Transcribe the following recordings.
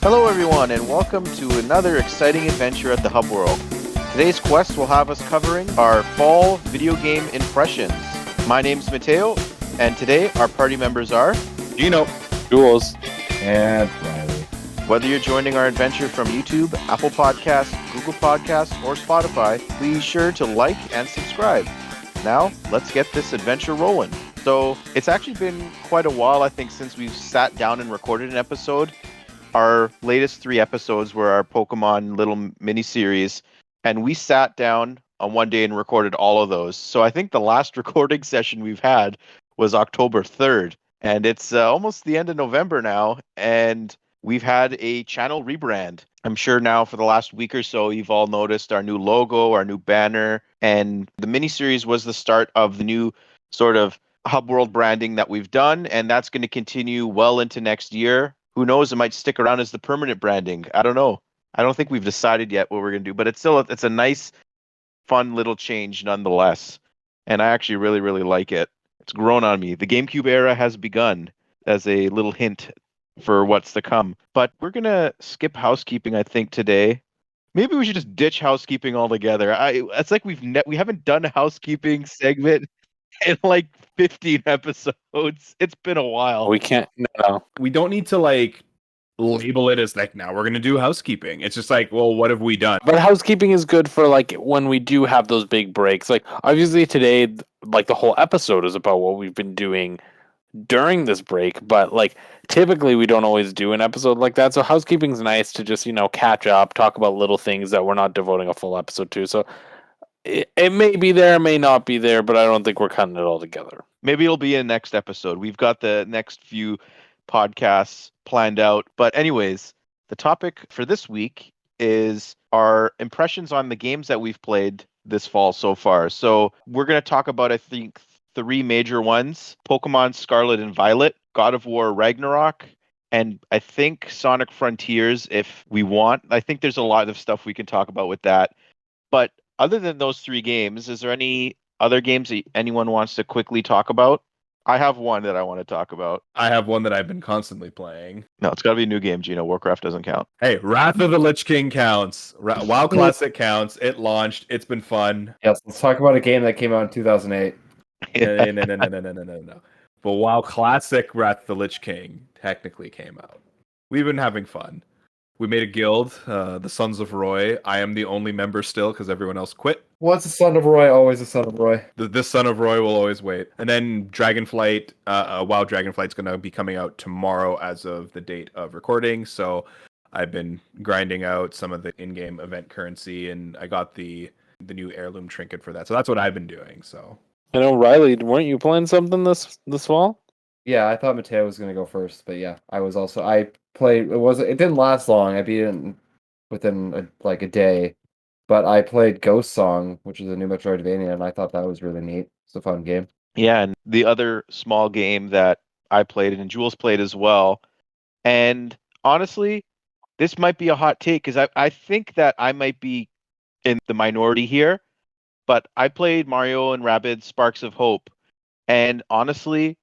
Hello, everyone, and welcome to another exciting adventure at the Hub World. Today's quest will have us covering our fall video game impressions. My name's Matteo, and today our party members are Gino, Gules and Riley. Whether you're joining our adventure from YouTube, Apple Podcasts, Google Podcasts, or Spotify, be sure to like and subscribe. Now, let's get this adventure rolling. So, it's actually been quite a while, I think, since we've sat down and recorded an episode. Our latest 3 episodes were our Pokemon little mini-series, and we sat down on one day and recorded all of those. So I think the last recording session we've had was October 3rd, and it's almost the end of November now, and we've had a channel rebrand. I'm sure now for the last week or so, you've all noticed our new logo, our new banner, and the mini-series was the start of the new sort of Hub World branding that we've done, and that's going to continue well into next year. Who knows, it might stick around as the permanent branding. I don't know. I don't think we've decided yet what we're going to do, but it's a nice, fun little change nonetheless. And I actually really, really like it. It's grown on me. The GameCube era has begun, as a little hint for what's to come. But we're going to skip housekeeping, I think, today. Maybe we should just ditch housekeeping altogether. It's like we haven't done a housekeeping segment in like 15 episodes. It's been a while. We can't. No. we don't need to label it as now we're gonna do housekeeping. It's just well, what have we done? But housekeeping is good for when we do have those big breaks. Obviously today, the whole episode is about what we've been doing during this break. But typically we don't always do an episode like that. So housekeeping's nice to just catch up, talk about little things that we're not devoting a full episode to. So it may be there, may not be there, but I don't think we're cutting it all together. Maybe it'll be in next episode. We've got the next few podcasts planned out. But anyways, the topic for this week is our impressions on the games that we've played this fall so far. So we're going to talk about, I think, 3 major ones: Pokemon Scarlet and Violet, God of War Ragnarok, and I think Sonic Frontiers if we want. I think there's a lot of stuff we can talk about with that. But other than those 3 games, is there any other games that anyone wants to quickly talk about? I have one that I want to talk about. I have one that I've been constantly playing. No, it's got to be a new game, Gino. Warcraft doesn't count. Hey, Wrath of the Lich King counts. WoW Classic counts. It launched. It's been fun. Yes, let's talk about a game that came out in 2008. No. But WoW Classic Wrath of the Lich King technically came out. We've been having fun. We made a guild, the Sons of Roy. I am the only member still because everyone else quit. Once a son of Roy, always a son of Roy. This Son of Roy will always wait. And then Dragonflight, WoW Dragonflight's going to be coming out tomorrow as of the date of recording. So I've been grinding out some of the in-game event currency, and I got the new heirloom trinket for that. So that's what I've been doing. So I know, Riley, weren't you playing something this fall? Yeah, I thought Matteo was going to go first, but yeah, I was also. I played. It didn't last long. I beat it within a day, but I played Ghost Song, which is a new Metroidvania, and I thought that was really neat. It's a fun game. Yeah, and the other small game that I played and Jules played as well. And honestly, this might be a hot take because I think that I might be in the minority here, but I played Mario and Rabbids Sparks of Hope, and honestly,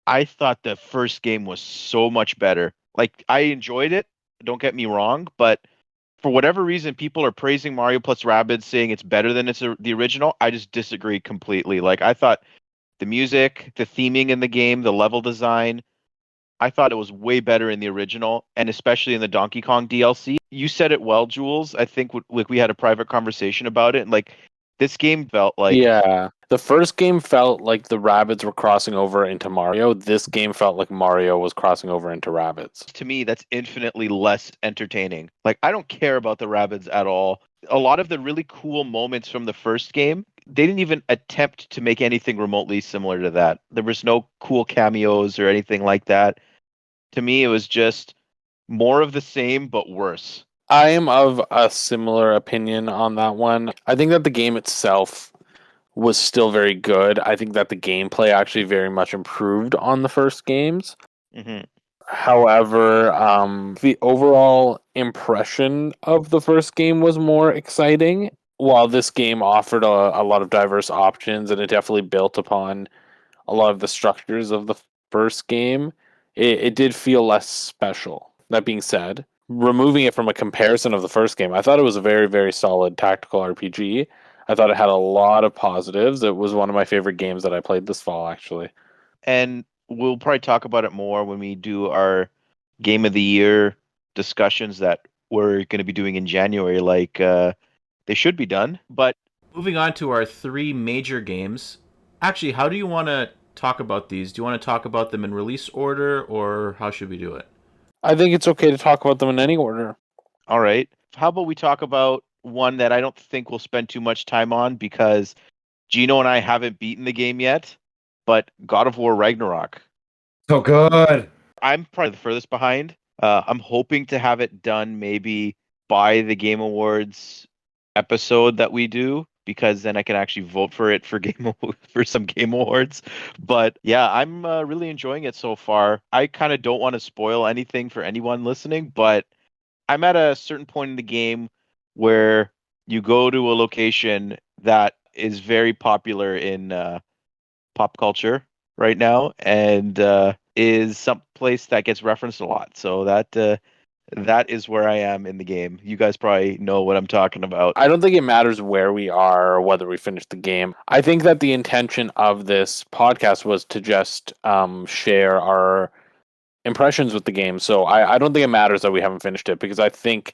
I thought the first game was so much better. I enjoyed it, don't get me wrong, but for whatever reason, people are praising Mario plus Rabbids, saying it's better than the original. I just disagree completely. I thought the music, the theming in the game, the level design, I thought it was way better in the original, and especially in the Donkey Kong DLC. You said it well, Jules. I think we had a private conversation about it, and this game felt like... Yeah. The first game felt like the Rabbids were crossing over into Mario. This game felt like Mario was crossing over into Rabbids. To me, that's infinitely less entertaining. I don't care about the Rabbids at all. A lot of the really cool moments from the first game, they didn't even attempt to make anything remotely similar to that. There was no cool cameos or anything like that. To me, it was just more of the same, but worse. I am of a similar opinion on that one. I think that the game itself was still very good. I think that the gameplay actually very much improved on the first games. Mm-hmm. However, the overall impression of the first game was more exciting. While this game offered a lot of diverse options, and it definitely built upon a lot of the structures of the first game, it did feel less special. That being said, removing it from a comparison of the first game, I thought it was a very, very solid tactical RPG. I thought it had a lot of positives. It was one of my favorite games that I played this fall, actually. And we'll probably talk about it more when we do our game of the year discussions that we're going to be doing in January. They should be done, but Moving on to our three major games. Actually, how do you want to talk about these? Do you want to talk about them in release order, or how should we do it? I think it's okay to talk about them in any order. all right. How about we talk about one that I don't think we'll spend too much time on because Gino and I haven't beaten the game yet, but God of War Ragnarok. So good. I'm probably the furthest behind. I'm hoping to have it done maybe by the Game Awards episode that we do, because then I can actually vote for it for for some Game Awards. But yeah, I'm really enjoying it so far. I kind of don't want to spoil anything for anyone listening, but I'm at a certain point in the game where you go to a location that is very popular in pop culture right now, and is some place that gets referenced a lot. So that is where I am in the game. You guys probably know what I'm talking about. I don't think it matters where we are or whether we finish the game. I think that the intention of this podcast was to just share our impressions with the game. So I don't think it matters that we haven't finished it, because I think,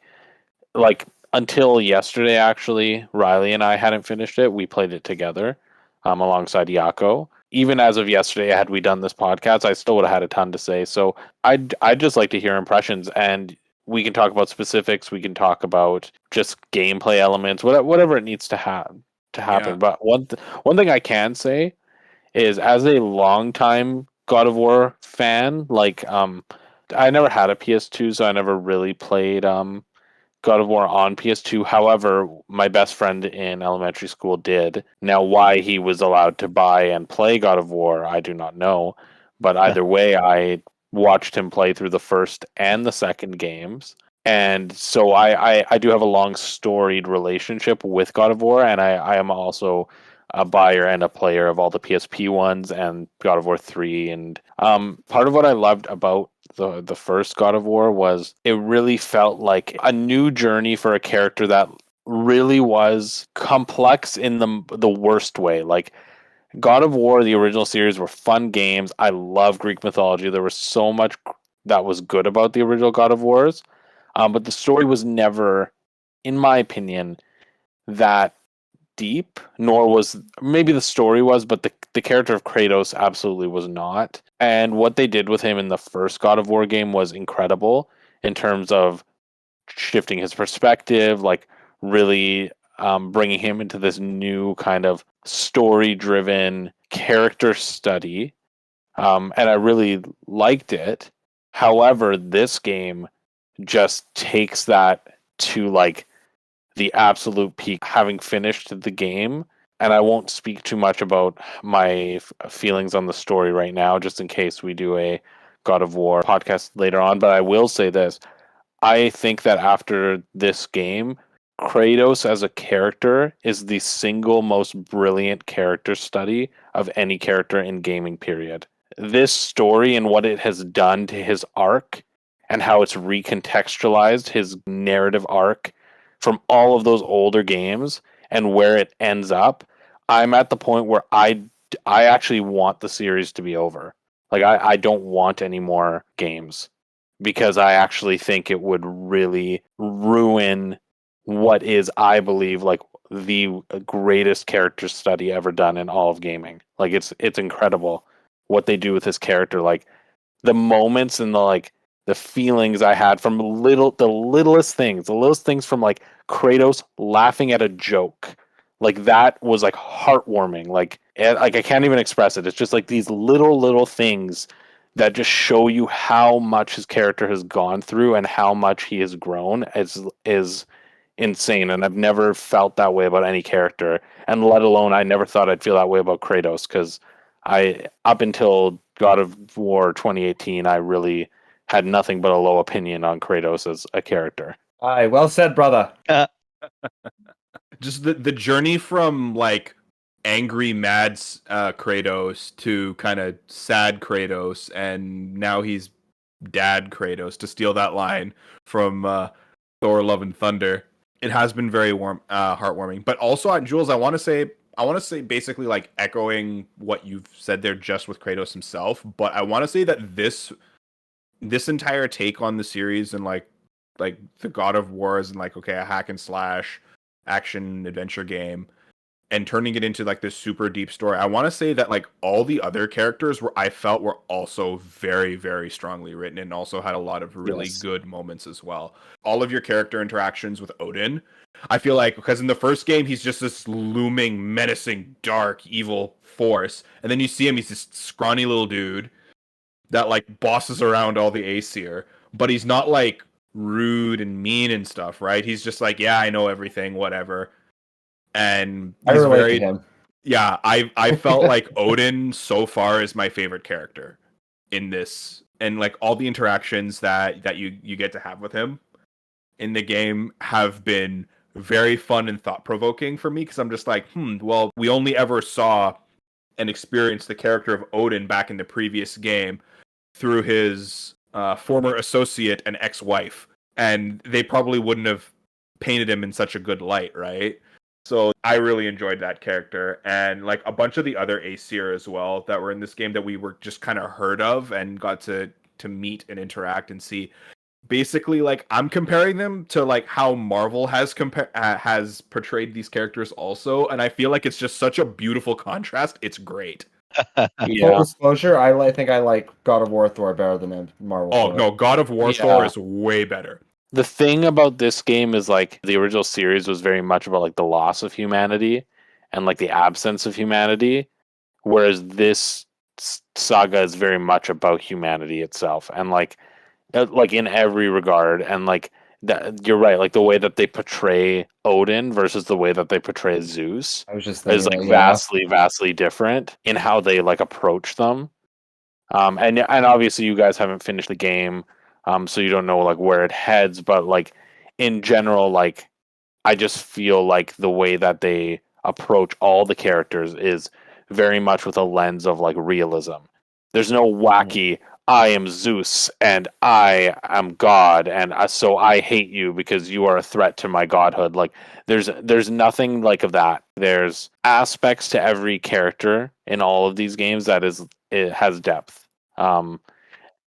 like, until yesterday, actually, Riley and I hadn't finished it. We played it together alongside Yako. Even as of yesterday, had we done this podcast, I still would have had a ton to say. So I'd just like to hear impressions, and we can talk about specifics. We can talk about just gameplay elements, whatever it needs to happen. Yeah. But one thing I can say is, as a longtime God of War fan, like I never had a PS2, so I never really played God of War on PS2. However, my best friend in elementary school did. Now, why he was allowed to buy and play God of War, I do not know. But either way, I watched him play through the first and the second games. And so I do have a long storied relationship with God of War, and I am also a buyer and a player of all the PSP ones and God of War 3. And part of what I loved about the first God of War was it really felt like a new journey for a character that really was complex in the worst way. Like, God of War, the original series, were fun games. I love Greek mythology. There was so much that was good about the original God of Wars, but the story was never, in my opinion, that deep. Nor was, maybe the story was, but the character of Kratos absolutely was not. And what they did with him in the first God of War game was incredible in terms of shifting his perspective, like really bringing him into this new kind of story-driven character study. And I really liked it. However, this game just takes that to like the absolute peak, having finished the game. And I won't speak too much about my feelings on the story right now, just in case we do a God of War podcast later on. But I will say this. I think that after this game, Kratos as a character is the single most brilliant character study of any character in gaming, period. This story and what it has done to his arc and how it's recontextualized his narrative arc from all of those older games and where it ends up, I'm at the point where I actually want the series to be over. Like, I don't want any more games, because I actually think it would really ruin what is, I believe, like the greatest character study ever done in all of gaming. Like, it's incredible what they do with his character. Like, the moments and the feelings I had from the littlest things from like Kratos laughing at a joke. Like, that was like heartwarming. Like I can't even express it. It's just like these little things that just show you how much his character has gone through and how much he has grown is insane. And I've never felt that way about any character, and let alone I never thought I'd feel that way about Kratos, because up until God of War 2018, I really had nothing but a low opinion on Kratos as a character. Aye, well said, brother. Just the journey from like angry mad Kratos to kind of sad Kratos, and now he's dad Kratos, to steal that line from Thor: Love and Thunder. It has been very heartwarming. But also, Jules, I want to say basically like echoing what you've said there, just with Kratos himself. But I want to say that this entire take on the series and like the God of Wars and like, okay, a hack and slash action adventure game, and turning it into like this super deep story. I want to say that like all the other characters I felt were also very, very strongly written and also had a lot of really good moments as well. All of your character interactions with Odin, I feel like, because in the first game, he's just this looming, menacing, dark, evil force. And then you see him, he's this scrawny little dude that like bosses around all the Aesir, but he's not like rude and mean and stuff, right? He's just like, yeah, I know everything, whatever. And I he's relate to him. Yeah, I felt like Odin so far is my favorite character in this, and like all the interactions that you get to have with him in the game have been very fun and thought-provoking for me, because I'm just like, well, we only ever saw and experienced the character of Odin back in the previous game through his former associate and ex-wife, and they probably wouldn't have painted him in such a good light, right? So I really enjoyed that character, and like a bunch of the other Aesir as well that were in this game that we were just kind of heard of and got to meet and interact and see. Basically, like, I'm comparing them to like how Marvel has portrayed these characters also, and I feel like it's just such a beautiful contrast. It's great. Full disclosure, I think I like God of War Thor better than Marvel. Oh no, God of War Thor is way better. The thing about this game is like the original series was very much about like the loss of humanity and like the absence of humanity, whereas this saga is very much about humanity itself, and like in every regard. And like that, you're right, like the way that they portray Odin versus the way that they portray Zeus is like vastly different in how they like approach them. And obviously you guys haven't finished the game. So you don't know like where it heads, but like in general, like I just feel like the way that they approach all the characters is very much with a lens of like realism. There's no wacky, I am Zeus and I am God, and so I hate you because you are a threat to my godhood. Like there's nothing like of that. There's aspects to every character in all of these games that it has depth.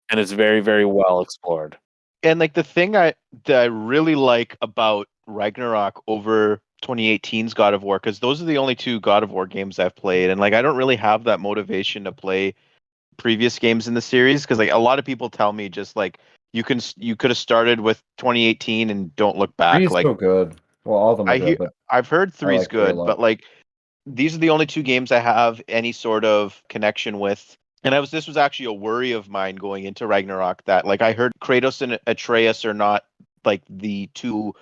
And it's very, very well explored. And like the thing that I really like about Ragnarok over 2018's God of War, because those are the only two God of War games I've played, and like I don't really have that motivation to play previous games in the series, because like a lot of people tell me just like you could have started with 2018 and don't look back. 3's like so good. Well, all of them are good, but I've heard 3's like good, but like these are the only two games I have any sort of connection with. And this was actually a worry of mine going into Ragnarok, that like I heard Kratos and Atreus are not like the two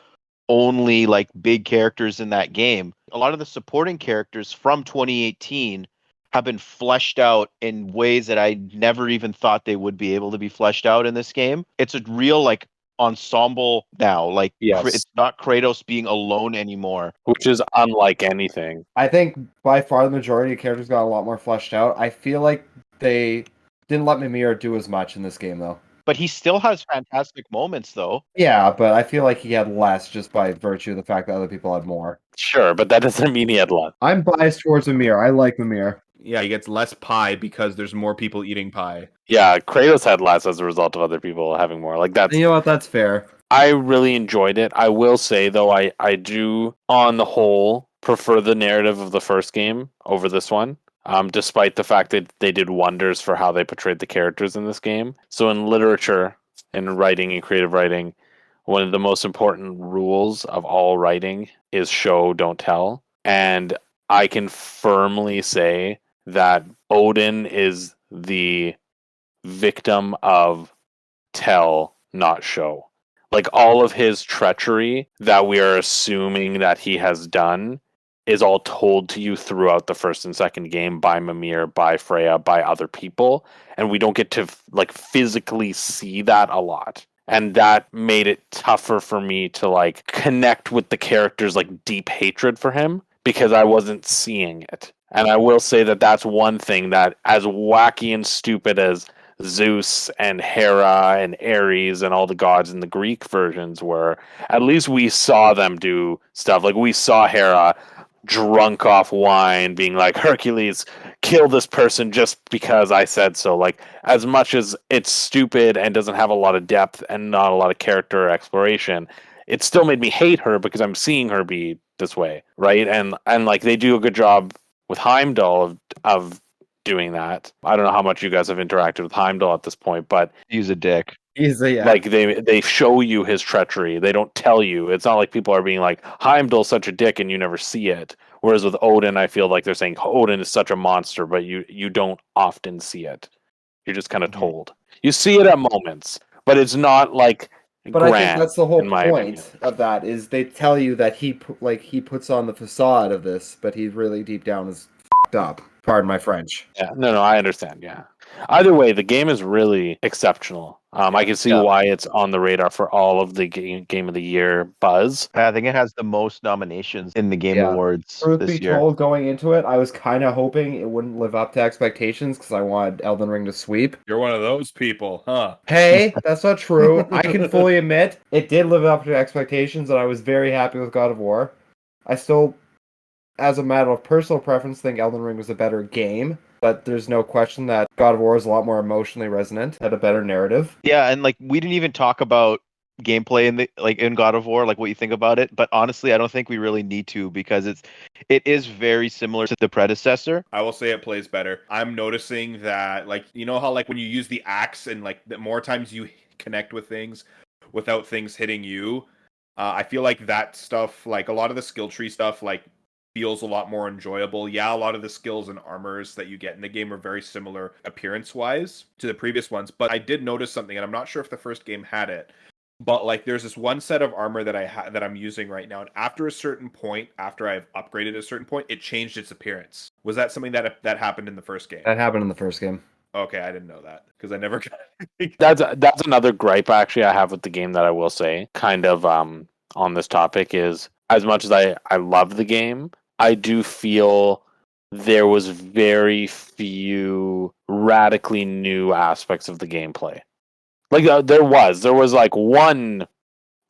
only like big characters in that game. A lot of the supporting characters from 2018 have been fleshed out in ways that I never even thought they would be able to be fleshed out in this game. It's a real like ensemble now. Like it's not Kratos being alone anymore, which is unlike anything. I think by far the majority of characters got a lot more fleshed out. I feel like they didn't let Mimir do as much in this game, though. But he still has fantastic moments, though. Yeah, but I feel like he had less just by virtue of the fact that other people had more. Sure, but that doesn't mean he had less. I'm biased towards Mimir. I like Mimir. Yeah, he gets less pie because there's more people eating pie. Yeah, Kratos had less as a result of other people having more. Like that's, you know what? That's fair. I really enjoyed it. I will say though, I do on the whole prefer the narrative of the first game over this one. Despite the fact that they did wonders for how they portrayed the characters in this game. So in literature, in writing and creative writing, one of the most important rules of all writing is show, don't tell. And I can firmly say that Odin is the victim of tell, not show. Like all of his treachery that we are assuming that he has done is all told to you throughout the first and second game by Mimir, by Freya, by other people, and we don't get to like physically see that a lot. And that made it tougher for me to like connect with the character's like deep hatred for him, because I wasn't seeing it. And I will say that that's one thing that, as wacky and stupid as Zeus and Hera and Ares and all the gods in the Greek versions were. At least we saw them do stuff. Like we saw Hera drunk off wine being like, Hercules, kill this person just because I said so. Like, as much as it's stupid and doesn't have a lot of depth and not a lot of character exploration, it still made me hate her because I'm seeing her be this way, right? And like they do a good job with Heimdall of doing that. I don't know how much you guys have interacted with Heimdall at this point, but He's a dick. Easy, yeah. like they show you his treachery. They don't tell you. It's not like people are being like, Heimdall's such a dick and you never see it. Whereas with Odin, I feel like they're saying Odin is such a monster, but you don't often see it. You're just kind of told. You see it at moments, but it's not like But grand, I think that's the whole in my point opinion. of that is they tell you that he puts on the facade of this, but he really deep down is fucked up. Pardon my French. Yeah, no, I understand. Yeah. Either way, the game is really exceptional. I can see Yeah. why it's on the radar for all of the game of the year buzz. I think it has the most nominations in the Game Yeah. Awards Truth this be year. told, going into it, I was kind of hoping it wouldn't live up to expectations because I wanted Elden Ring to sweep. You're one of those people, huh? Hey, that's not true. I can fully admit it did live up to expectations, and I was very happy with God of War. I still, as a matter of personal preference, think Elden Ring was a better game, but there's no question that God of War is a lot more emotionally resonant, had a better narrative. Yeah, and like we didn't even talk about gameplay in God of War, like what you think about it. But honestly, I don't think we really need to because it is very similar to the predecessor. I will say it plays better. I'm noticing that, like, you know how like when you use the axe and like the more times you connect with things without things hitting you, I feel like that stuff, like a lot of the skill tree stuff, like feels a lot more enjoyable. Yeah, a lot of the skills and armors that you get in the game are very similar appearance-wise to the previous ones, but I did notice something, and I'm not sure if the first game had it. But like, there's this one set of armor that that I'm using right now, and after a certain point, after I've upgraded a certain point, it changed its appearance. Was that something that happened in the first game? That happened in the first game. Okay, I didn't know that because I never got. That's another gripe actually I have with the game that I will say, kind of on this topic, is as much as I love the game, I do feel there was very few radically new aspects of the gameplay. Like there was like one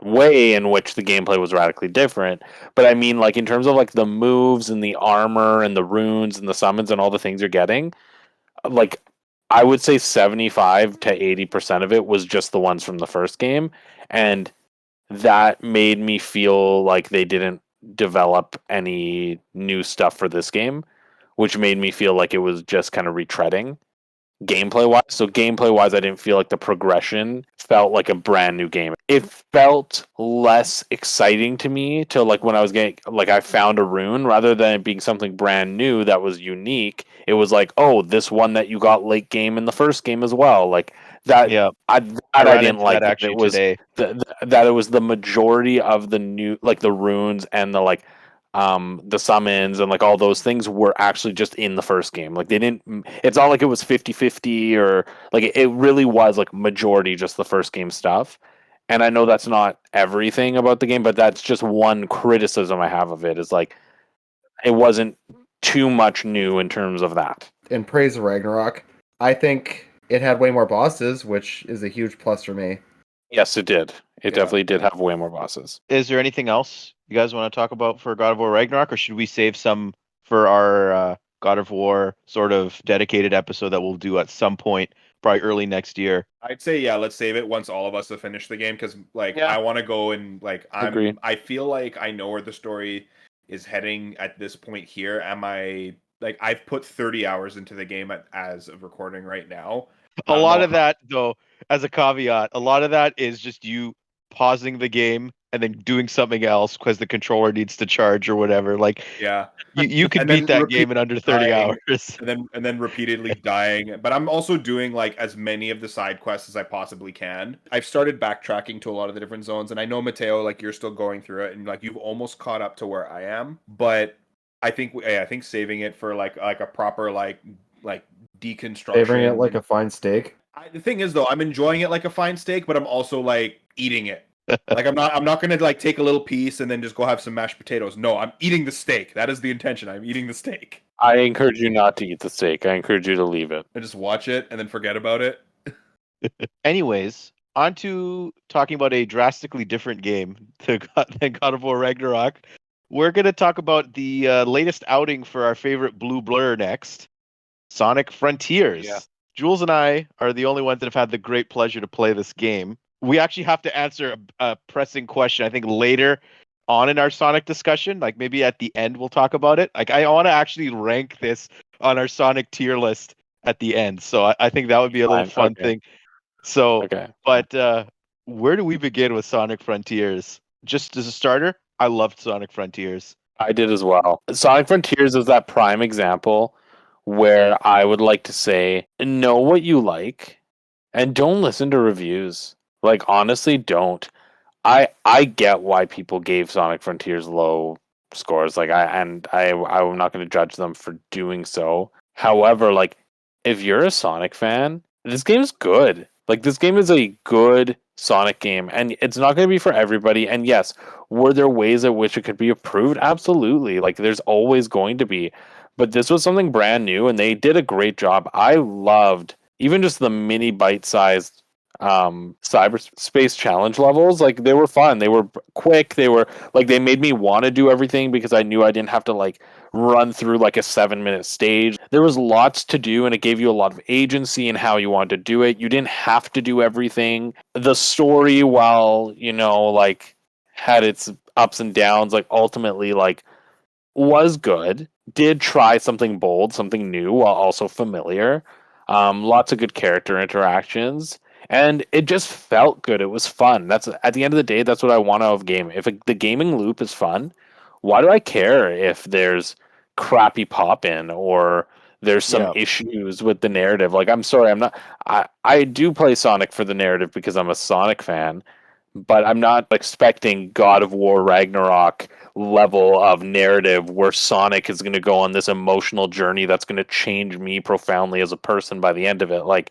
way in which the gameplay was radically different, but I mean like in terms of like the moves and the armor and the runes and the summons and all the things you're getting, like I would say 75 to 80% of it was just the ones from the first game, and that made me feel like they didn't develop any new stuff for this game, which made me feel like it was just kind of retreading gameplay wise. So gameplay wise, I didn't feel like the progression felt like a brand new game. It felt less exciting to me to like when I was getting like I found a rune rather than it being something brand new that was unique. It was like, oh, this one that you got late game in the first game as well. Like that. Yeah, I ran didn't into like that it. actually It was today. that it was the majority of the new like the runes and the like the summons and like all those things were actually just in the first game. Like they didn't, it's not like it was 50-50 or like it really was like majority just the first game stuff. And I know that's not everything about the game, but that's just one criticism I have of it is like it wasn't too much new in terms of that. In praise of Ragnarok, I think it had way more bosses, which is a huge plus for me. Yes, it did. It Yeah. definitely did have way more bosses. Is there anything else you guys want to talk about for God of War Ragnarok, or should we save some for our God of War sort of dedicated episode that we'll do at some point, probably early next year? I'd say yeah, let's save it once all of us have finished the game because like Yeah. I want to go and like Agree. I feel like I know where the story is heading at this point here. Am I like I've put 30 hours into the game as of recording right now. A lot No, of that, though, as a caveat, a lot of that is just you pausing the game and then doing something else because the controller needs to charge or whatever. Like yeah, you can And then beat that game in under 30 dying. hours. and then repeatedly dying. But I'm also doing like as many of the side quests as I possibly can. I've started backtracking to a lot of the different zones, and I know Matteo, like you're still going through it, and like you've almost caught up to where I am. But I think saving it for like a proper like deconstruction. Favoring it like a fine steak. The thing is though, I'm enjoying it like a fine steak, but I'm also like eating it. Like I'm not gonna like take a little piece and then just go have some mashed potatoes. No, I'm eating the steak. That is the intention. I'm eating the steak. I encourage you not to eat the steak. I encourage you to leave it. And just watch it and then forget about it. Anyways, on to talking about a drastically different game than God of War Ragnarok. We're going to talk about the latest outing for our favorite Blue Blur next, Sonic Frontiers. Yeah. Jules and I are the only ones that have had the great pleasure to play this game. We actually have to answer a pressing question, I think, later on in our Sonic discussion. Like maybe at the end we'll talk about it. Like I want to actually rank this on our Sonic tier list at the end. So I think that would be a little Fine. fun Okay. thing. So, Okay. but where do we begin with Sonic Frontiers? Just as a starter, I loved Sonic Frontiers. I did as well. Sonic Frontiers is that prime example where I would like to say, know what you like and don't listen to reviews. Like honestly, don't. I get why people gave Sonic Frontiers low scores. Like I'm not going to judge them for doing so. However, like if you're a Sonic fan, this game is good. Like this game is a good Sonic game, and it's not going to be for everybody. And yes, were there ways at which it could be improved? Absolutely. Like there's always going to be. But this was something brand new, and they did a great job. I loved even just the mini bite-sized cyberspace challenge levels. Like they were fun, they were quick, they were like they made me want to do everything because I knew I didn't have to like run through like a 7-minute stage. There was lots to do, and it gave you a lot of agency in how you wanted to do it. You didn't have to do everything. The story, while like had its ups and downs, like ultimately like was good. Did try something bold, something new, while also familiar. Lots of good character interactions, and it just felt good. It was fun. That's at the end of the day, that's what I want out of a game. If the gaming loop is fun, why do I care if there's crappy pop in or there's some Yeah. issues with the narrative? Like, I'm sorry, I'm not. I do play Sonic for the narrative because I'm a Sonic fan, but I'm not expecting God of War Ragnarok level of narrative where Sonic is going to go on this emotional journey that's going to change me profoundly as a person by the end of it. Like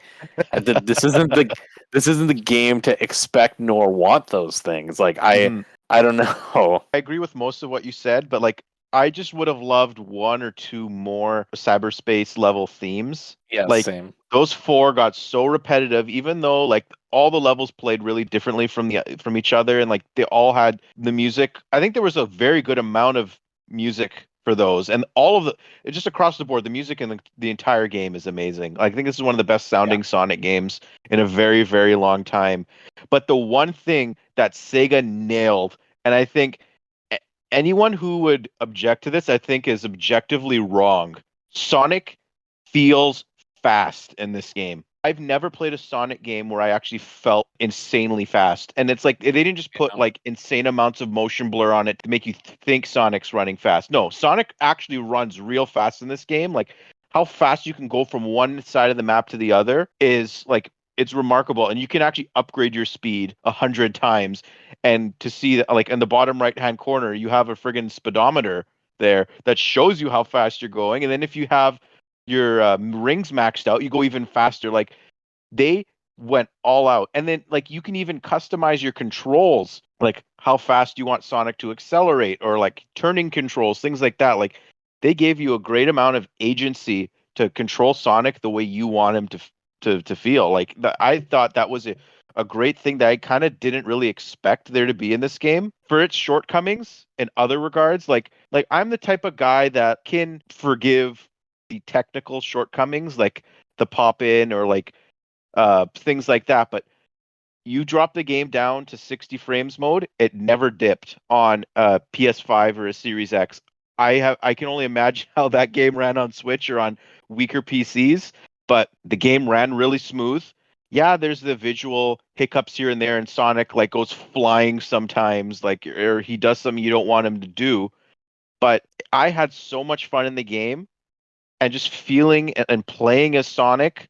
this isn't the game to expect nor want those things. Like Mhm. I don't know. I agree with most of what you said, but like I just would have loved one or two more cyberspace level themes. Yeah, Like same. those four got so repetitive, even though like all the levels played really differently from each other, and like they all had the music. I think there was a very good amount of music for those, and all of the just across the board, the music in the entire game is amazing. I think this is one of the best sounding Sonic games in a very, very long time. But the one thing that Sega nailed, and I think anyone who would object to this, I think, is objectively wrong. Sonic feels fast in this game. I've never played a Sonic game where I actually felt insanely fast. And it's like they didn't just put like insane amounts of motion blur on it to make you think Sonic's running fast. No, Sonic actually runs real fast in this game. Like how fast you can go from one side of the map to the other is like it's remarkable. And you can actually upgrade your speed 100 times. And to see that, like in the bottom right hand corner, you have a friggin' speedometer there that shows you how fast you're going. And then if you have your rings maxed out, you go even faster. Like they went all out. And then like you can even customize your controls, like how fast you want Sonic to accelerate or like turning controls, things like that. Like they gave you a great amount of agency to control Sonic the way you want him to feel. Like I thought that was a great thing that I kind of didn't really expect there to be in this game for its shortcomings in other regards. Like I'm the type of guy that can forgive the technical shortcomings, like the pop in or like things like that. But you drop the game down to 60 frames mode, it never dipped on a PS5 or a Series X. I can only imagine how that game ran on Switch or on weaker PCs, but the game ran really smooth. Yeah, there's the visual hiccups here and there, and Sonic like goes flying sometimes, like or he does something you don't want him to do. But I had so much fun in the game, and just feeling and playing as Sonic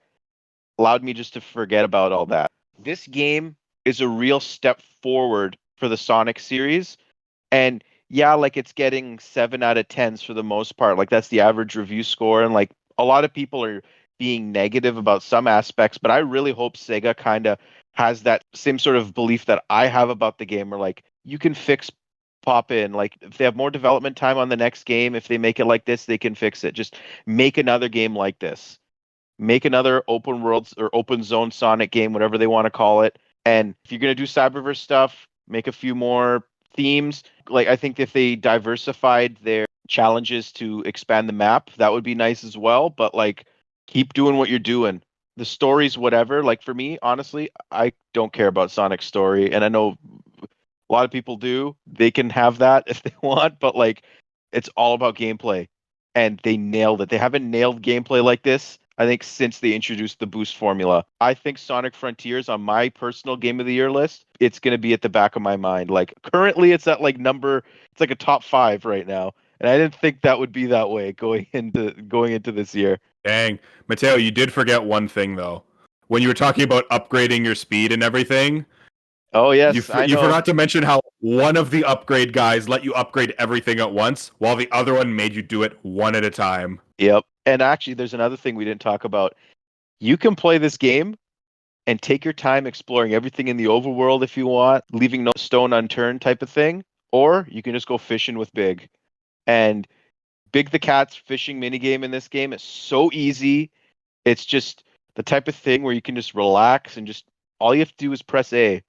allowed me just to forget about all that. This game is a real step forward for the Sonic series. And yeah, like it's getting 7 out of 10s for the most part. Like that's the average review score. And like a lot of people are being negative about some aspects, but I really hope Sega kind of has that same sort of belief that I have about the game where like you can fix pop in. Like if they have more development time on the next game, if they make it like this, they can fix it. Just make another game like this. make another open worlds or open zone Sonic game, whatever they want to call it. And if you're gonna do Cyberverse stuff, make a few more themes. Like I think if they diversified their challenges to expand the map, that would be nice as well. But like, keep doing what you're doing. The story's whatever. Like for me, honestly, I don't care about Sonic's story, and I know a lot of people do. They can have that if they want, but like, it's all about gameplay, and they nailed it. They haven't nailed gameplay like this, I think, since they introduced the boost formula. I think Sonic Frontiers on my personal game of the year list, it's going to be at the back of my mind. Like currently it's at like it's like a top 5 right now. And I didn't think that would be that way going into this year. Dang, Matteo, you did forget one thing though. When you were talking about upgrading your speed and everything, Oh yes, you forgot to mention how one of the upgrade guys let you upgrade everything at once, while the other one made you do it one at a time. Yep. And actually, there's another thing we didn't talk about. You can play this game and take your time exploring everything in the overworld if you want, leaving no stone unturned type of thing, or you can just go fishing with Big. And Big the Cat's fishing minigame in this game is so easy. It's just the type of thing where you can just relax and just all you have to do is press A.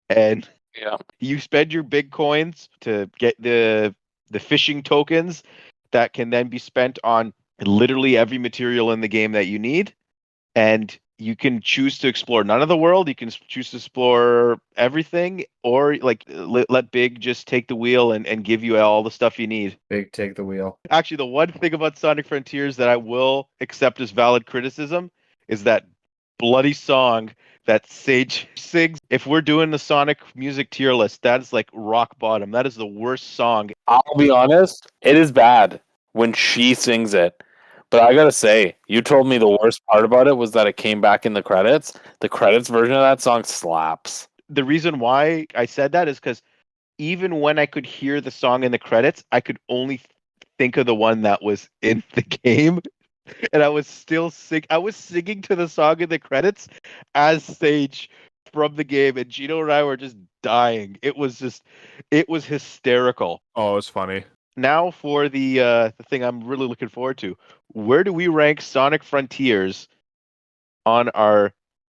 And Yeah. you spend your big coins to get the fishing tokens that can then be spent on literally every material in the game that you need. And you can choose to explore none of the world. You can choose to explore everything, or like let Big just take the wheel and give you all the stuff you need. Big take the wheel. Actually, the one thing about Sonic Frontiers that I will accept as valid criticism is that bloody song that Sage sings. If we're doing the Sonic music tier list, that is like rock bottom. That is the worst song. I'll be honest, it is bad when she sings it. But I gotta say, you told me the worst part about it was that it came back in the credits. The credits version of that song slaps. The reason why I said that is because even when I could hear the song in the credits, I could only think of the one that was in the game. And I was still I was singing to the song in the credits as Sage from the game, and Gino and I were just dying. It was hysterical. Oh, it's funny. Now for the thing I'm really looking forward to. Where do we rank Sonic Frontiers on our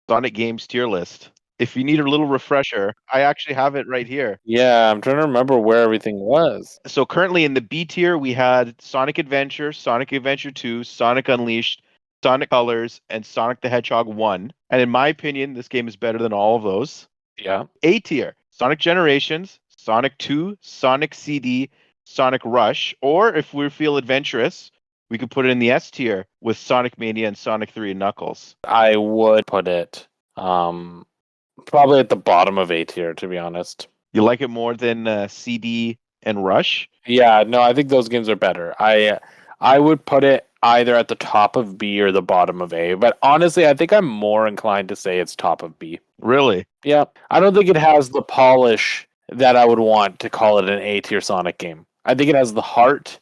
Sonic games tier list? If you need a little refresher, I actually have it right here. Yeah, I'm trying to remember where everything was. So currently in the B tier, we had Sonic Adventure, Sonic Adventure 2, Sonic Unleashed, Sonic Colors, and Sonic the Hedgehog 1. And in my opinion, this game is better than all of those. Yeah. A tier, Sonic Generations, Sonic 2, Sonic CD, Sonic Rush, or if we feel adventurous, we could put it in the S tier with Sonic Mania and Sonic 3 and Knuckles. I would put it probably at the bottom of A tier, to be honest. You like it more than CD and Rush? Yeah, no, I think those games are better. I would put it either at the top of B or the bottom of A, but honestly, I think I'm more inclined to say it's top of B. Really? Yeah, I don't think it has the polish that I would want to call it an A tier Sonic game. I think it has the heart,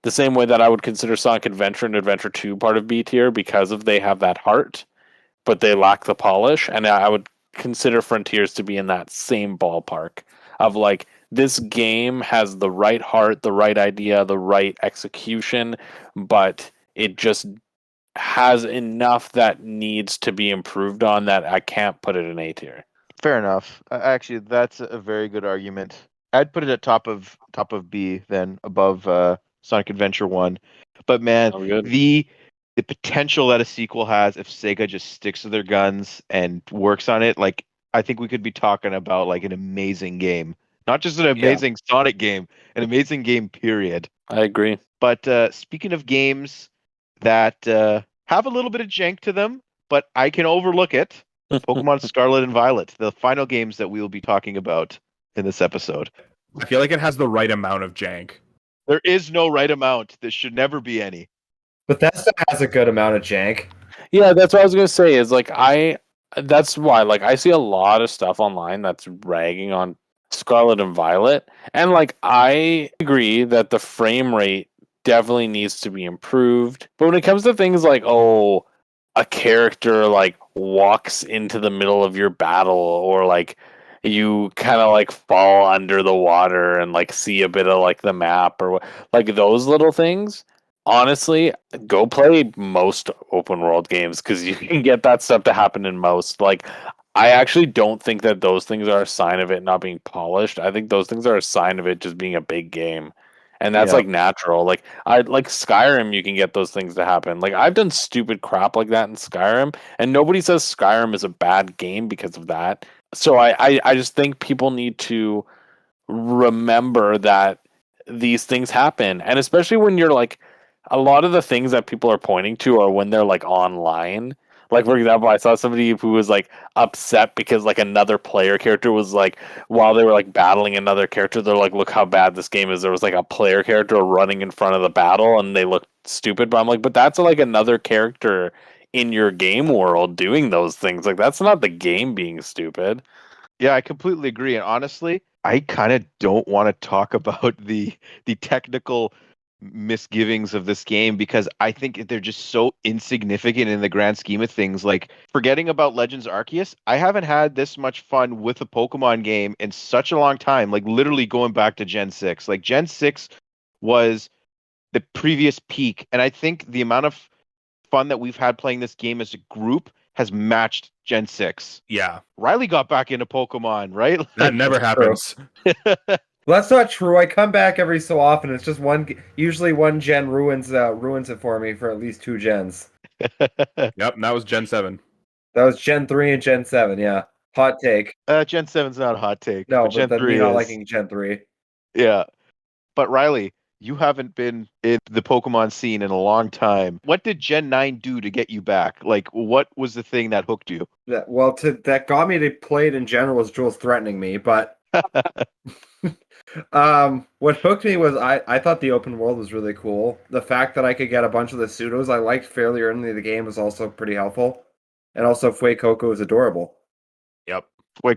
the same way that I would consider Sonic Adventure and Adventure 2 part of B tier because they have that heart, but they lack the polish, and I would consider Frontiers to be in that same ballpark of like, this game has the right heart, the right idea, the right execution, but it just has enough that needs to be improved on that I can't put it in A tier. Fair enough. Actually, that's a very good argument. I'd put it at top of B, then above Sonic Adventure 1. But man, Sounds good. the potential that a sequel has if Sega just sticks to their guns and works on it, like I think we could be talking about like an amazing game. Not just an amazing Sonic game, an amazing game, period. I agree. But speaking of games that have a little bit of jank to them, but I can overlook it, Pokemon Scarlet and Violet, the final games that we will be talking about in this episode. I feel like it has the right amount of jank. There is no right amount. There should never be any. Bethesda has a good amount of jank. Yeah, that's what I was gonna say. Is like that's why like I see a lot of stuff online that's ragging on Scarlet and Violet, and like I agree that the frame rate definitely needs to be improved. But when it comes to things like a character like walks into the middle of your battle, or like you kind of like fall under the water and like see a bit of like the map, or like those little things, Honestly, go play most open world games because you can get that stuff to happen in most. Like, I actually don't think that those things are a sign of it not being polished. I think those things are a sign of it just being a big game. And that's Yeah. like natural. Like I like Skyrim, you can get those things to happen. Like I've done stupid crap like that in Skyrim, and nobody says Skyrim is a bad game because of that. So I just think people need to remember that these things happen, and especially when you're like a lot of the things that people are pointing to are when they're like online. Like for example, I saw somebody who was like upset because like another player character was like while they were like battling another character, they're like, look how bad this game is. There was like a player character running in front of the battle and they looked stupid. But I'm like, but that's like another character in your game world doing those things. Like that's not the game being stupid. Yeah, I completely agree. And honestly, I kind of don't want to talk about the technical misgivings of this game because I think they're just so insignificant in the grand scheme of things. Like forgetting about Legends Arceus, I haven't had this much fun with a Pokemon game in such a long time. Like literally going back to Gen 6. Like Gen 6 was the previous peak, and I think the amount of fun that we've had playing this game as a group has matched Gen 6. Yeah, Riley got back into Pokemon, right? that never happens. Well, that's not true. I come back every so often. It's just usually one gen ruins it for me for at least 2 gens. Yep, and that was Gen 7. That was Gen 3 and Gen 7, yeah. Hot take. Gen 7's not a hot take. No, but Gen but 3 me not is. liking Gen 3. Yeah. But Riley, you haven't been in the Pokemon scene in a long time. What did Gen 9 do to get you back? Like, what was the thing that hooked you? That got me to play it in general was Jules threatening me, but what hooked me was I thought the open world was really cool. The fact that I could get a bunch of the pseudos I liked fairly early in the game was also pretty helpful. And also Fuecoco is adorable. Yep.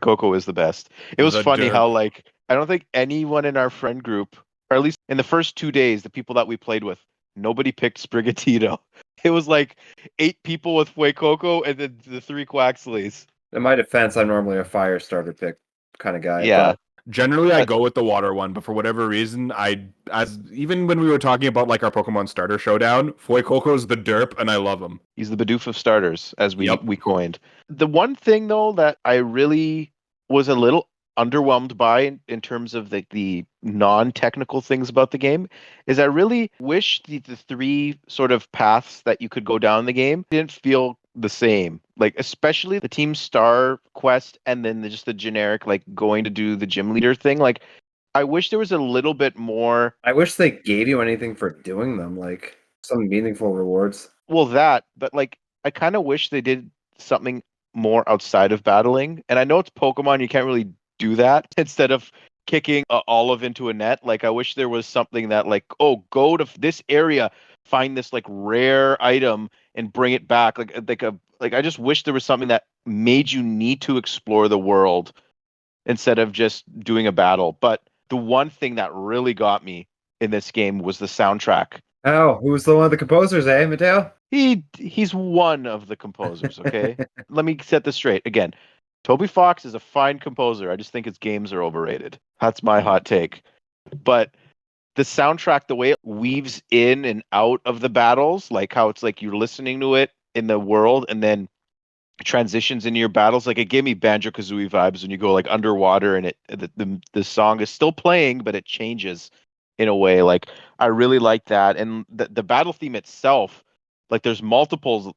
Coco is the best. It was The funny derp. how, like, I don't think anyone in our friend group, or at least in the first 2 days, the people that we played with, nobody picked Sprigatito. It was like 8 people with Fuecoco and then the 3 Quaxleys. In my defense, I'm normally a fire starter pick kind of guy. Yeah. But Generally, I go with the water one, but for whatever reason, even when we were talking about like our Pokemon Starter Showdown, Fuecoco's the derp, and I love him. He's the Bidoof of starters, as we Yep. we coined. The one thing though that I really was a little underwhelmed by in terms of the non-technical things about the game is I really wish the 3 sort of paths that you could go down the game didn't feel the same. Like especially the Team Star quest and then just the generic like going to do the gym leader thing. Like I wish there was a little bit more. I wish they gave you anything for doing them, like some meaningful rewards. Well, that, but like I kind of wish they did something more outside of battling. And I know it's Pokemon, you can't really do that instead of kicking a olive into a net. Like I wish there was something that like, oh, go to this area, find this like rare item and bring it back. Like I just wish there was something that made you need to explore the world instead of just doing a battle. But the one thing that really got me in this game was the soundtrack. Oh, who's the one of the composers, eh, Matteo? He's one of the composers, okay? Let me set this straight. Again, Toby Fox is a fine composer. I just think his games are overrated. That's my hot take. But the soundtrack, the way it weaves in and out of the battles, like how it's like you're listening to it in the world and then transitions into your battles, like it gave me Banjo-Kazooie vibes when you go like underwater and the song is still playing, but it changes in a way. Like I really like that. And the battle theme itself, like there's multiple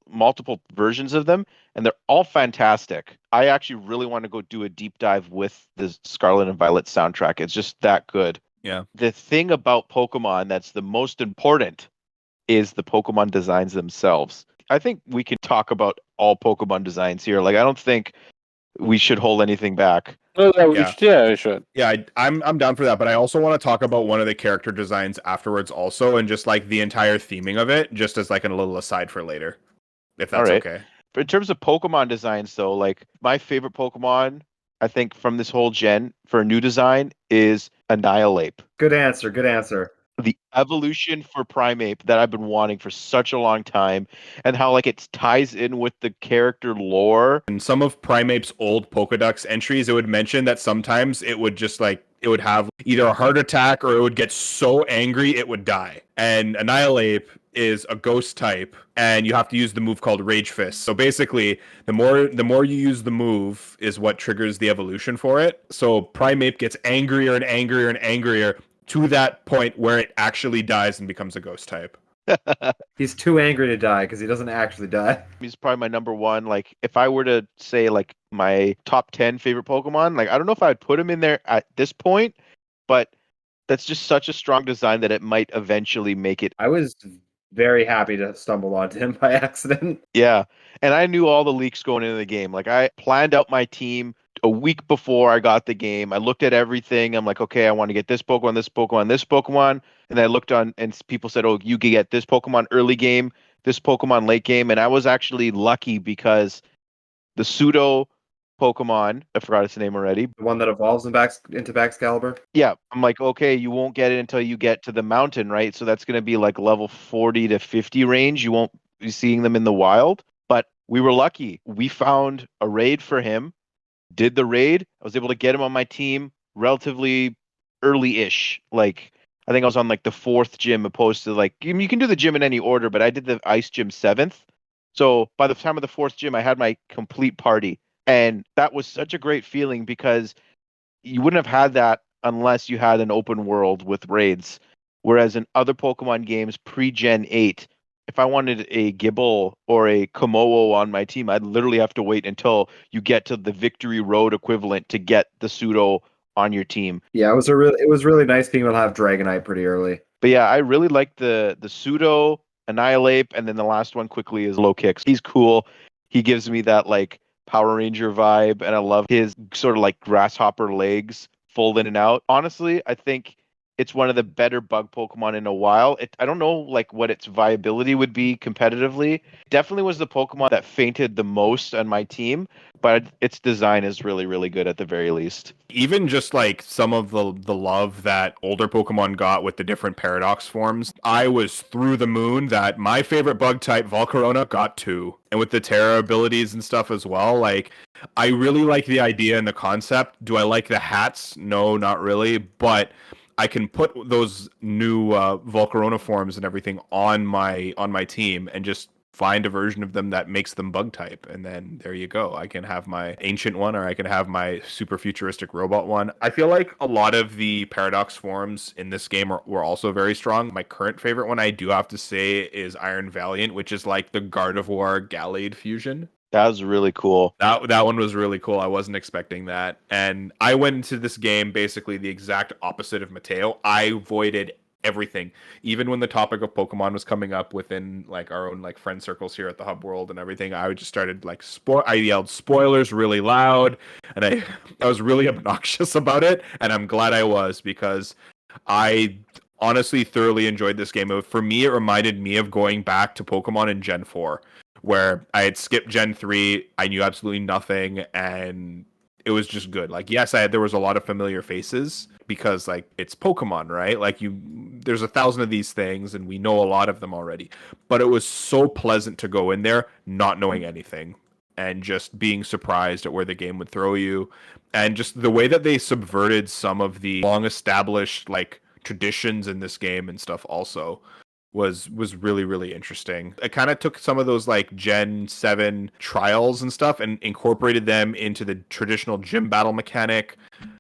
versions of them and they're all fantastic. I actually really want to go do a deep dive with the Scarlet and Violet soundtrack. It's just that good. Yeah. The thing about Pokemon that's the most important is the Pokemon designs themselves. I think we can talk about all Pokemon designs here. Like I don't think we should hold anything back. Oh, Yeah. We should. Yeah, I'm down for that, but I also want to talk about one of the character designs afterwards also, and just like the entire theming of it, just as like a little aside for later, if that's Alright. okay. But in terms of Pokemon designs, though, like my favorite Pokemon, I think from this whole gen for a new design is Annihilate. Good answer. Good answer. The evolution for Primeape that I've been wanting for such a long time, and how like it ties in with the character lore. In some of Primeape's old Pokedex entries, it would mention that sometimes it would just like it would have either a heart attack or it would get so angry it would die. And Annihilate is a ghost type, and you have to use the move called Rage Fist. So basically, the more you use the move is what triggers the evolution for it. So Primeape gets angrier and angrier and angrier to that point where it actually dies and becomes a ghost type. He's too angry to die because he doesn't actually die. He's probably my number one. Like, if I were to say like my top 10 favorite Pokemon, like I don't know if I'd put him in there at this point, but that's just such a strong design that it might eventually make it. I was very happy to stumble onto him by accident. Yeah. And I knew all the leaks going into the game. Like, I planned out my team a week before I got the game. I looked at everything. I'm like, okay, I want to get this Pokemon, this Pokemon, this Pokemon. And I looked on, and people said, oh, you can get this Pokemon early game, this Pokemon late game. And I was actually lucky because the pseudo Pokemon, I forgot its name already. The one that evolves into Baxcalibur. Yeah, I'm like, okay, you won't get it until you get to the mountain, right? So that's going to be like level 40 to 50 range. You won't be seeing them in the wild. But we were lucky. We found a raid for him, did the raid. I was able to get him on my team relatively early-ish. Like, I think I was on like the 4th gym opposed to like, you can do the gym in any order, but I did the ice gym 7th. So by the time of the 4th gym, I had my complete party. And that was such a great feeling because you wouldn't have had that unless you had an open world with raids. Whereas in other Pokemon games pre-Gen 8, if I wanted a Gibble or a Komodo on my team, I'd literally have to wait until you get to the Victory Road equivalent to get the pseudo on your team. Yeah, it was really nice being able to have Dragonite pretty early. But yeah, I really like the pseudo, Annihilate, and then the last one quickly is Low Kicks. He's cool. He gives me that like Power Ranger vibe, and I love his sort of like grasshopper legs fold in and out. Honestly, I think it's one of the better bug Pokemon in a while. I don't know like what its viability would be competitively. Definitely was the Pokemon that fainted the most on my team, but its design is really, really good at the very least. Even just like some of the love that older Pokemon got with the different Paradox forms, I was through the moon that my favorite bug type, Volcarona, got 2. And with the Terra abilities and stuff as well, like, I really like the idea and the concept. Do I like the hats? No, not really. But I can put those new Volcarona forms and everything on my team and just find a version of them that makes them bug type, and then there you go. I can have my ancient one, or I can have my super futuristic robot one. I feel like a lot of the Paradox forms in this game were also very strong. My current favorite one, I do have to say, is Iron Valiant, which is like the Gardevoir Gallade fusion. That was really cool. That one was really cool. I wasn't expecting that. And I went into this game basically the exact opposite of Matteo. I avoided everything. Even when the topic of Pokemon was coming up within like our own like friend circles here at the Hub World and everything, I just started like I yelled spoilers really loud, and I was really obnoxious about it, and I'm glad I was, because I honestly thoroughly enjoyed this game. For me, it reminded me of going back to Pokemon in Gen 4, where I had skipped Gen 3, I knew absolutely nothing, and it was just good. Like, yes, there was a lot of familiar faces because like it's Pokemon, right? Like there's 1,000 of these things and we know a lot of them already. But it was so pleasant to go in there not knowing anything and just being surprised at where the game would throw you, and just the way that they subverted some of the long established like traditions in this game and stuff also was really, really interesting. It kind of took some of those like Gen 7 trials and stuff and incorporated them into the traditional gym battle mechanic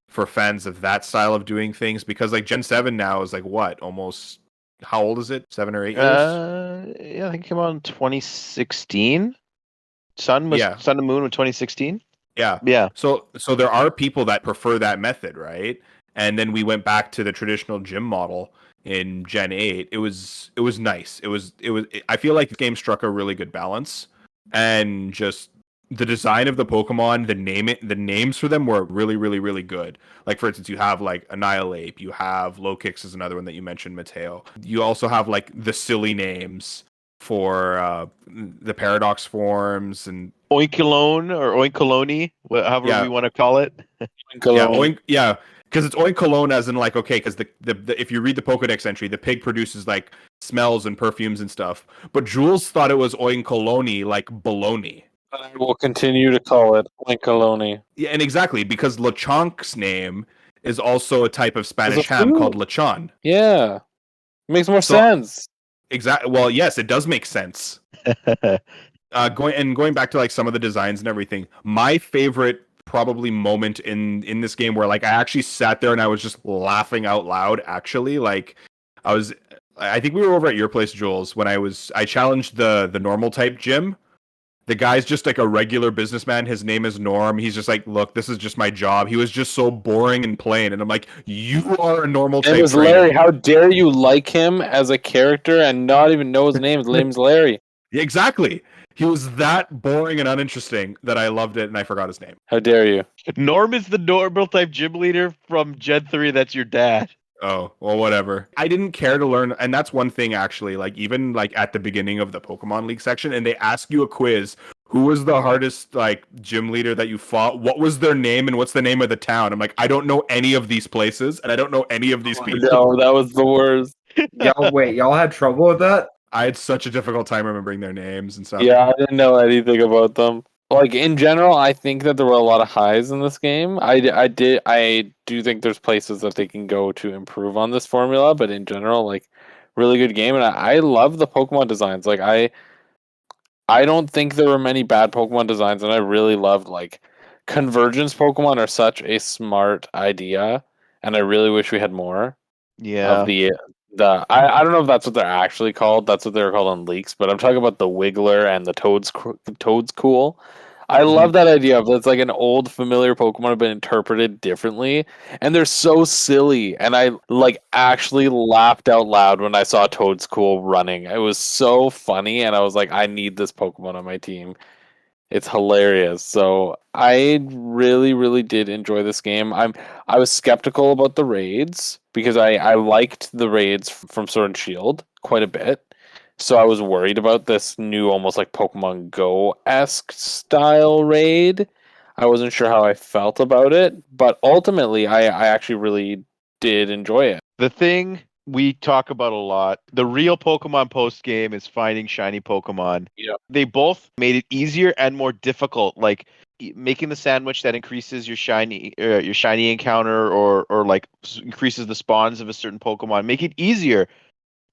for fans of that style of doing things, because like Gen 7 now is like what, almost, how old is it? 7 or 8 years? Yeah, I think it came out in 2016. Sun and Moon was 2016. Yeah. So there are people that prefer that method, right? And then we went back to the traditional gym model in Gen 8. It was nice. It was I feel like the game struck a really good balance, and just the design of the Pokemon, the names for them were really, really, really good. Like, for instance, you have like Annihilate, you have Low Kicks is another one that you mentioned, Matteo. You also have like the silly names for the Paradox forms and Oinkalone or Oinkaloni, however we want to call it. Yeah, because it's Oinkalone as in like, okay, because the if you read the Pokedex entry, the pig produces like smells and perfumes and stuff. But Jules thought it was Oinkaloni, like baloney. I will continue to call it Oinkaloni. Yeah, and exactly, because Lechonk's name is also a type of Spanish ham called lechon. Yeah. Makes more sense. Exactly. Well, yes, it does make sense. Going back to like some of the designs and everything, my favorite probably moment in this game where like I actually sat there and I was just laughing out loud. Actually, like I was, I think we were over at your place, Jules, when I challenged the normal type gym. The guy's just like a regular businessman. His name is Norm. He's just like, look, this is just my job. He was just so boring and plain. And I'm like, you are a normal type It was trainer. Larry. How dare you like him as a character and not even know his name? His name's Larry. Yeah, exactly. He was that boring and uninteresting that I loved it and I forgot his name. How dare you? Norm is the normal type gym leader from Gen 3. That's your dad. Oh, well, whatever. I didn't care to learn, and that's one thing actually, like even like at the beginning of the Pokemon League section, and they ask you a quiz. Who was the hardest like gym leader that you fought? What was their name and what's the name of the town? I'm like, I don't know any of these places and I don't know any of these people. No, that was the worst. Y'all had trouble with that? I had such a difficult time remembering their names and stuff. Yeah, I didn't know anything about them. Like in general, I think that there were a lot of highs in this game. I do think there's places that they can go to improve on this formula, but in general, like really good game, and I love the Pokemon designs. Like I don't think there were many bad Pokemon designs, and I really loved like convergence Pokemon are such a smart idea, and I really wish we had more Yeah. of the I don't know if that's what they're actually called. That's what they're called on leaks, but I'm talking about the Wiggler and the Toadscool. I love that idea of it's like an old familiar Pokemon have been interpreted differently, and they're so silly. And I like actually laughed out loud when I saw Toadscool running. It was so funny, and I was like, I need this Pokemon on my team. It's hilarious. So I really, really did enjoy this game. I was skeptical about the raids because I liked the raids from Sword and Shield quite a bit. So I was worried about this new almost like Pokemon Go-esque style raid. I wasn't sure how I felt about it, but ultimately I actually really did enjoy it. The thing we talk about a lot, the real Pokemon post game is finding shiny Pokemon. Yeah. They both made it easier and more difficult, like making the sandwich that increases your shiny encounter or like increases the spawns of a certain Pokemon. Make it easier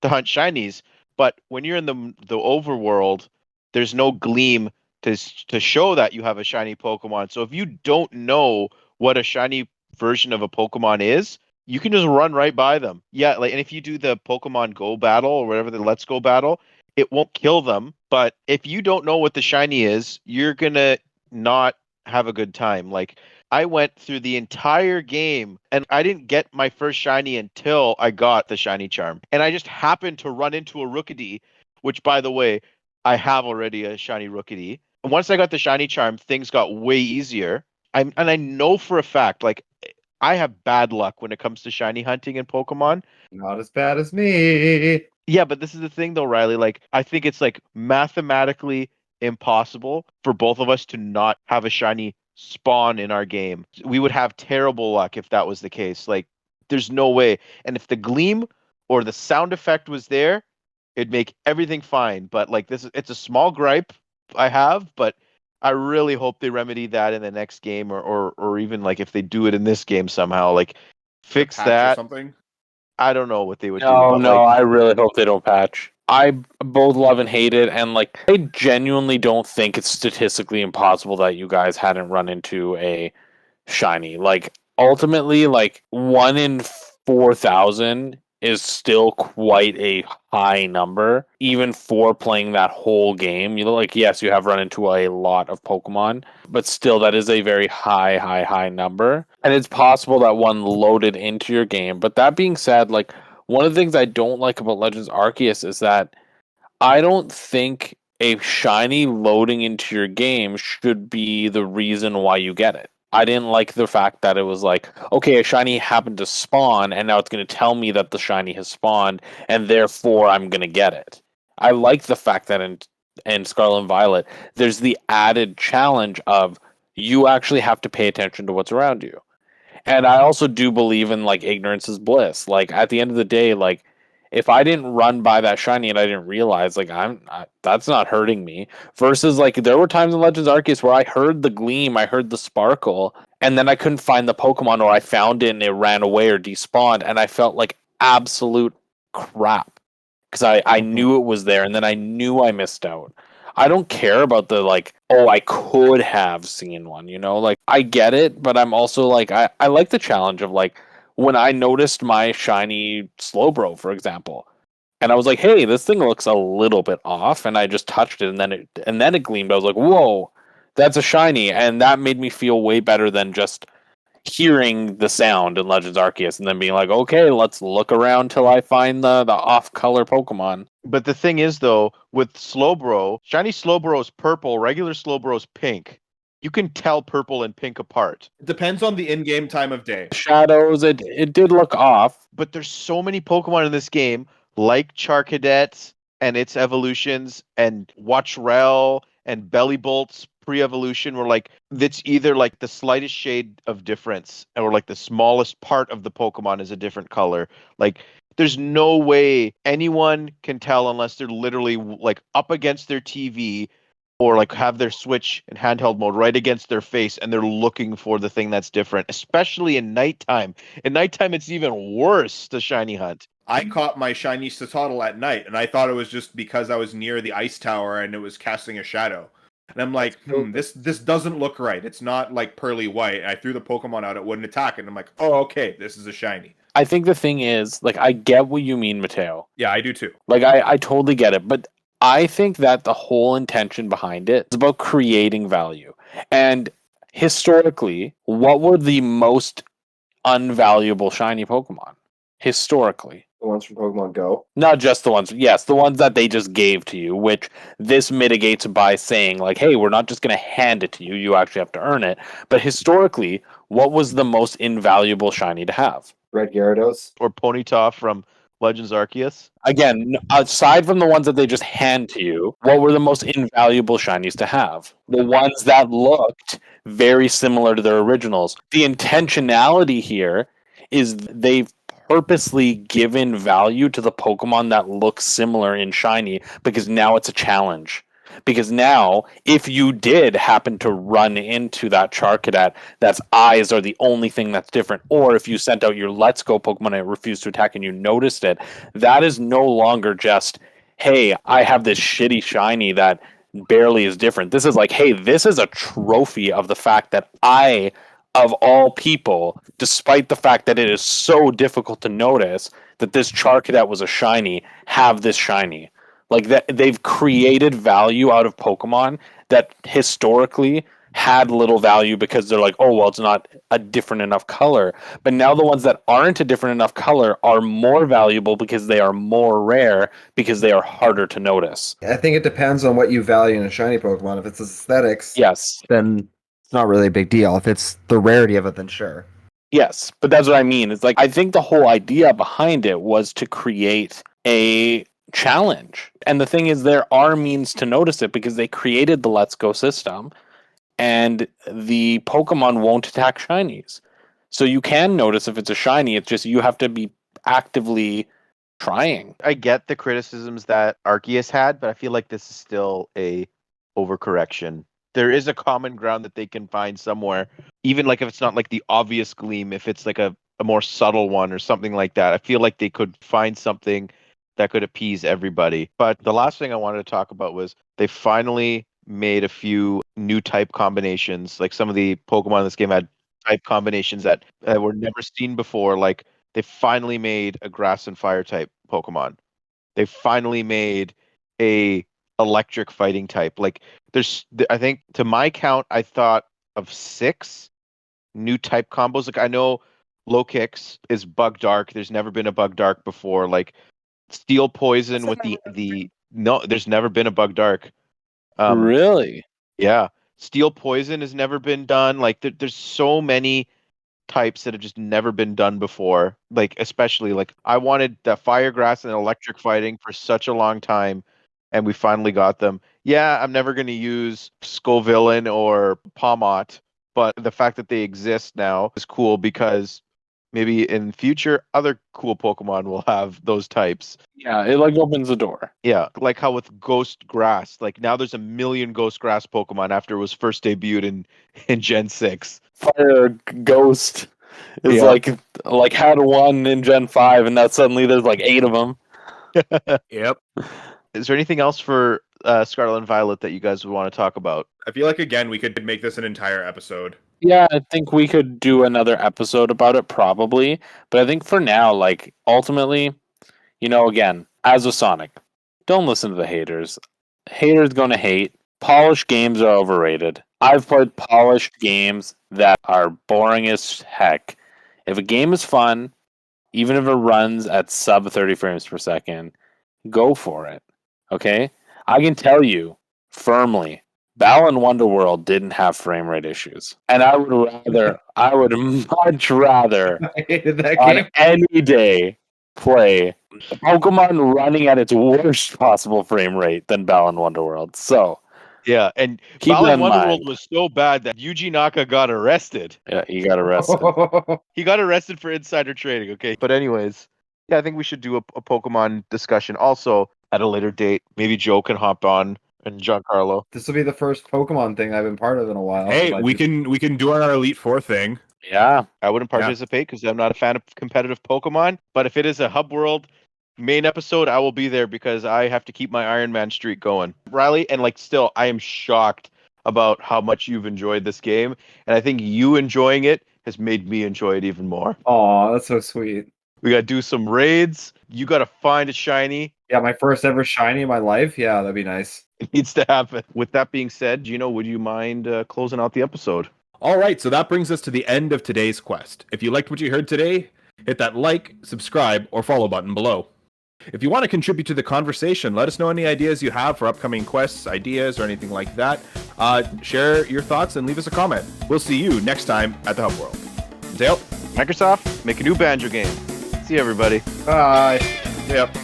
to hunt shinies. But when you're in the overworld, there's no gleam to show that you have a shiny Pokemon. So if you don't know what a shiny version of a Pokemon is, you can just run right by them. Yeah, like, and if you do the Pokemon Go battle or whatever, the Let's Go battle, it won't kill them. But if you don't know what the shiny is, you're gonna not have a good time. Like, I went through the entire game and I didn't get my first shiny until I got the shiny charm. And I just happened to run into a Rookidee, which, by the way, I have already a shiny Rookidee. And once I got the shiny charm, things got way easier. And I know for a fact, like, I have bad luck when it comes to shiny hunting in Pokemon. Not as bad as me. Yeah, but this is the thing though, Riley. Like, I think it's like mathematically impossible for both of us to not have a shiny spawn in our game. We would have terrible luck if that was the case. Like, there's no way. And if the gleam or the sound effect was there, it'd make everything fine. But like it's a small gripe I have, but I really hope they remedy that in the next game or even like if they do it in this game somehow, like fix Patch or that. something. I don't know what they would do. No, But no, like, I really hope they don't patch. I both love and hate it, and like I genuinely don't think it's statistically impossible that you guys hadn't run into a shiny. Like ultimately, like 1 in 4,000 is still quite a high number, even for playing that whole game. You know, like yes, you have run into a lot of Pokemon, but still that is a very high number. And it's possible that one loaded into your game. But that being said, like one of the things I don't like about Legends Arceus is that I don't think a shiny loading into your game should be the reason why you get it. I didn't like the fact that it was like, okay, a shiny happened to spawn, and now it's going to tell me that the shiny has spawned, and therefore I'm going to get it. I like the fact that in Scarlet and Violet, there's the added challenge of you actually have to pay attention to what's around you. And I also do believe in like ignorance is bliss. Like at the end of the day, like if I didn't run by that shiny and I didn't realize, like that's not hurting me. Versus like there were times in Legends Arceus where I heard the gleam, I heard the sparkle, and then I couldn't find the Pokemon, or I found it and it ran away or despawned, and I felt like absolute crap. because I knew it was there, and then I knew I missed out. I don't care about the like, oh, I could have seen one, like I get it, but I'm also like, I like the challenge of like when I noticed my shiny Slowbro, for example, and I was like, hey, this thing looks a little bit off, and I just touched it, and then it gleamed. I was like, whoa, that's a shiny, and that made me feel way better than just hearing the sound in Legends Arceus and then being like, okay, let's look around till I find the off-color Pokemon. But the thing is, though, with Slowbro, shiny Slowbro is purple, regular Slowbro is pink. You can tell purple and pink apart. It depends on the in-game time of day. Shadows, it did look off. But there's so many Pokemon in this game, like Charcadet and its evolutions, and Watchrel and Bellybolt's pre-evolution, where like it's either like the slightest shade of difference, or like the smallest part of the Pokemon is a different color. Like there's no way anyone can tell unless they're literally like up against their TV or like have their Switch in handheld mode right against their face and they're looking for the thing that's different, especially in nighttime. In nighttime, it's even worse to shiny hunt. I caught my shiny Citadel at night, and I thought it was just because I was near the ice tower and it was casting a shadow. And I'm like, this doesn't look right. It's not like pearly white. And I threw the Pokemon out, it wouldn't attack it. And I'm like, oh, okay, this is a shiny. I think the thing is, like, I get what you mean, Matteo. Yeah, I do too. Like, I totally get it. But I think that the whole intention behind it is about creating value. And historically, what were the most unvaluable shiny Pokemon? Historically. The ones from Pokemon Go. Not just the ones, yes, the ones that they just gave to you, which this mitigates by saying, like, hey, we're not just going to hand it to you, you actually have to earn it. But historically, what was the most invaluable shiny to have? Red Gyarados. Or Ponyta from Legends Arceus. Again, aside from the ones that they just hand to you, what were the most invaluable shinies to have? The ones that looked very similar to their originals. The intentionality here is they've purposely given value to the Pokemon that look similar in shiny because now it's a challenge. Because now, if you did happen to run into that Charcadet that's eyes are the only thing that's different, or if you sent out your Let's Go Pokemon and it refused to attack and you noticed it, that is no longer just, hey, I have this shitty shiny that barely is different. This is like, hey, this is a trophy of the fact that I, of all people, despite the fact that it is so difficult to notice that this Charcadet was a shiny, have this shiny. Like that, they've created value out of Pokemon that historically had little value because they're like, oh, well, it's not a different enough color. But now the ones that aren't a different enough color are more valuable because they are more rare because they are harder to notice. I think it depends on what you value in a shiny Pokemon. If it's aesthetics, Yes. then it's not really a big deal. If it's the rarity of it, then sure. Yes, but that's what I mean. It's like, I think the whole idea behind it was to create a challenge. And the thing is, there are means to notice it because they created the Let's Go system and the Pokemon won't attack shinies. So you can notice if it's a shiny, it's just you have to be actively trying. I get the criticisms that Arceus had, but I feel like this is still a overcorrection. There is a common ground that they can find somewhere, even like if it's not like the obvious gleam, if it's like a more subtle one or something like that. I feel like they could find something that could appease everybody. But the last thing I wanted to talk about was they finally made a few new type combinations. Like some of the Pokemon in this game had type combinations that were never seen before. Like they finally made a grass and fire type Pokemon. They finally made a electric fighting type. Like I think to my count, I thought of 6 new type combos. Like I know Low Kicks is Bug Dark. There's never been a Bug Dark before. Like Steel Poison with the no, there's never been a Bug Dark. Really? Yeah. Steel Poison has never been done. Like there's so many types that have just never been done before. Like especially like I wanted the Fire Grass and electric fighting for such a long time, and we finally got them. Yeah, I'm never going to use Scovillain or Pomot, but the fact that they exist now is cool because maybe in future other cool Pokemon will have those types. Yeah, it like opens the door. Yeah, like how with Ghost Grass, like now there's a million Ghost Grass Pokemon after it was first debuted in Gen 6. Fire Ghost is like had one in Gen 5 and now suddenly there's like 8 of them. Yep. Is there anything else for Scarlet and Violet that you guys would want to talk about? I feel like again we could make this an entire episode. Yeah, I think we could do another episode about it probably. But I think for now, like ultimately, again, as with Sonic, don't listen to the haters. Haters gonna hate. Polished games are overrated. I've played polished games that are boring as heck. If a game is fun, even if it runs at sub 30 frames per second, go for it. Okay? I can tell you firmly, Balan Wonderworld didn't have frame rate issues. And I would much rather I hated that on game. any day play Pokemon running at its worst possible frame rate than Balan Wonderworld. So Yeah, and keep that Balan in Wonderworld mind. was so bad that Yuji Naka got arrested. Yeah, he got arrested. He got arrested for insider trading, okay? But anyways, yeah, I think we should do a Pokemon discussion also at a later date. Maybe Joe can hop on and Giancarlo. This will be the first Pokemon thing I've been part of in a while. Hey, so I we just- can do our Elite Four thing. Yeah. I wouldn't Yeah. participate because I'm not a fan of competitive Pokemon. But if it is a Hub World main episode, I will be there because I have to keep my Iron Man streak going. Riley, and still, I am shocked about how much you've enjoyed this game. And I think you enjoying it has made me enjoy it even more. Aw, that's so sweet. We got to do some raids. You got to find a shiny. Yeah, my first ever shiny in my life. Yeah, that'd be nice. It needs to happen. With that being said, Gino, would you mind closing out the episode? All right, so that brings us to the end of today's quest. If you liked what you heard today, hit that like, subscribe, or follow button below. If you want to contribute to the conversation, let us know any ideas you have for upcoming quests, ideas, or anything like that. Share your thoughts and leave us a comment. We'll see you next time at the Hub World. Matteo? Microsoft, make a new Banjo game. See you, everybody. Bye. Yep.